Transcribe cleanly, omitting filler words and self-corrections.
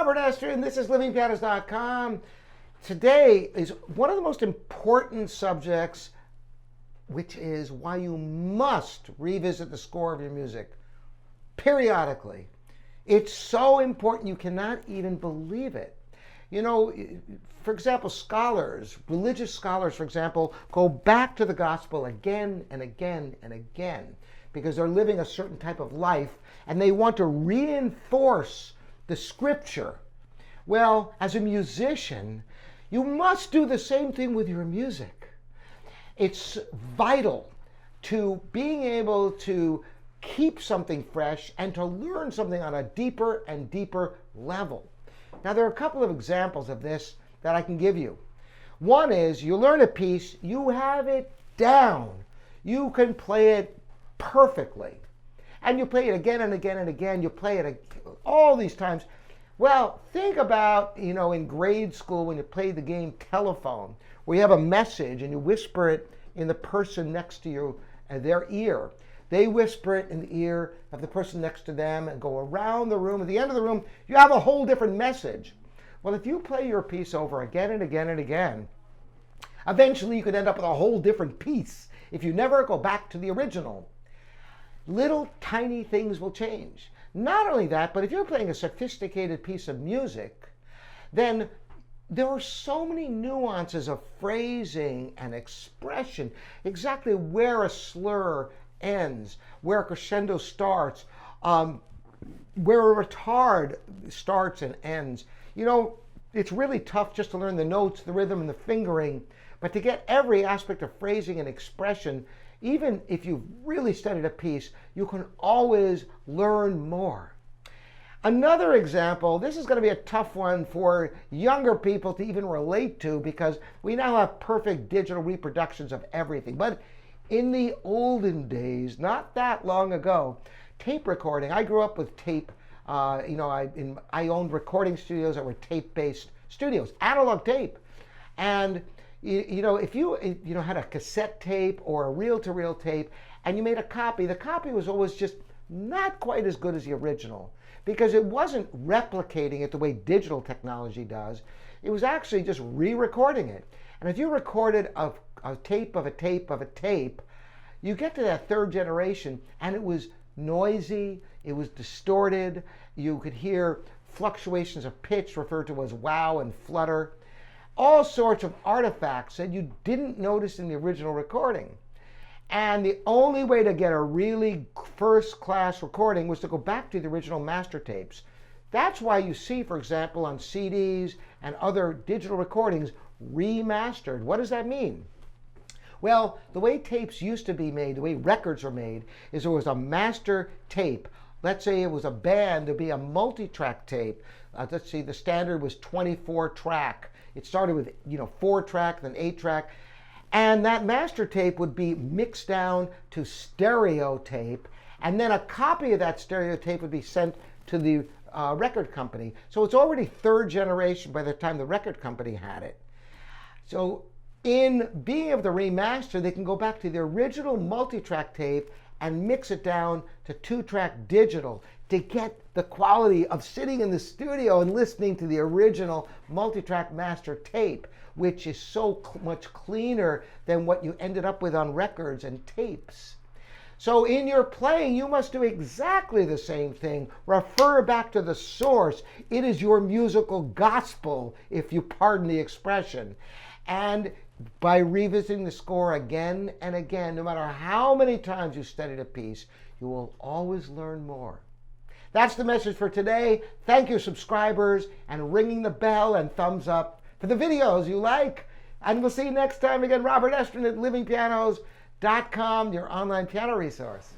Robert Estrin. This is livingpianos.com. Today is one of the most important subjects, which is why you must revisit the score of your music periodically. It's so important you cannot even believe it. You know, for example, scholars, religious scholars, for example, go back to the gospel again and again and again because they're living a certain type of life and they want to reinforce the scripture. Well, as a musician, you must do the same thing with your music. It's vital to being able to keep something fresh and to learn something on a deeper and deeper level. Now, there are a couple of examples of this that I can give you. One is you learn a piece, you have it down. You can play it perfectly. And you play it again and again and again. You play it all these times. Well, think about, in grade school when you played the game telephone, where you have a message and you whisper it in the person next to you, their ear. They whisper it in the ear of the person next to them and go around the room. At the end of the room, you have a whole different message. Well, if you play your piece over again and again and again, eventually you could end up with a whole different piece if you never go back to the original. Little tiny things will change. Not only that, but if you're playing a sophisticated piece of music, then there are so many nuances of phrasing and expression, exactly where a slur ends, where a crescendo starts, where a retard starts and ends. It's really tough just to learn the notes, the rhythm, and the fingering, but to get every aspect of phrasing and expression, even if you've really studied a piece, you can always learn more. Another example, this is going to be a tough one for younger people to even relate to because we now have perfect digital reproductions of everything. But in the olden days, not that long ago, tape recording, I grew up with tape. I owned recording studios that were tape-based studios, analog tape. And if you had a cassette tape or a reel-to-reel tape and you made a copy, the copy was always just not quite as good as the original because it wasn't replicating it the way digital technology does. It was actually just re-recording it. And if you recorded a tape of a tape of a tape, you get to that third generation and it was noisy, it was distorted, you could hear fluctuations of pitch referred to as wow and flutter, all sorts of artifacts that you didn't notice in the original recording. And the only way to get a really first-class recording was to go back to the original master tapes. That's why you see, for example, on CDs and other digital recordings, remastered. What does that mean? Well, the way tapes used to be made, the way records were made, is there was a master tape. Let's say it was a band, there'd be a multi-track tape. Let's see, the standard was 24-track. It started with 4-track, then 8-track. And that master tape would be mixed down to stereo tape. And then a copy of that stereo tape would be sent to the record company. So it's already third generation by the time the record company had it. So in being able to remaster, they can go back to the original multi-track tape and mix it down to 2-track digital to get the quality of sitting in the studio and listening to the original multi-track master tape, which is so much cleaner than what you ended up with on records and tapes. So in your playing, you must do exactly the same thing. Refer back to the source. It is your musical gospel, if you pardon the expression. And by revisiting the score again and again, no matter how many times you studied a piece, you will always learn more. That's the message for today. Thank you, subscribers, and ringing the bell and thumbs up for the videos you like. And we'll see you next time. Again, Robert Estrin at livingpianos.com, your online piano resource.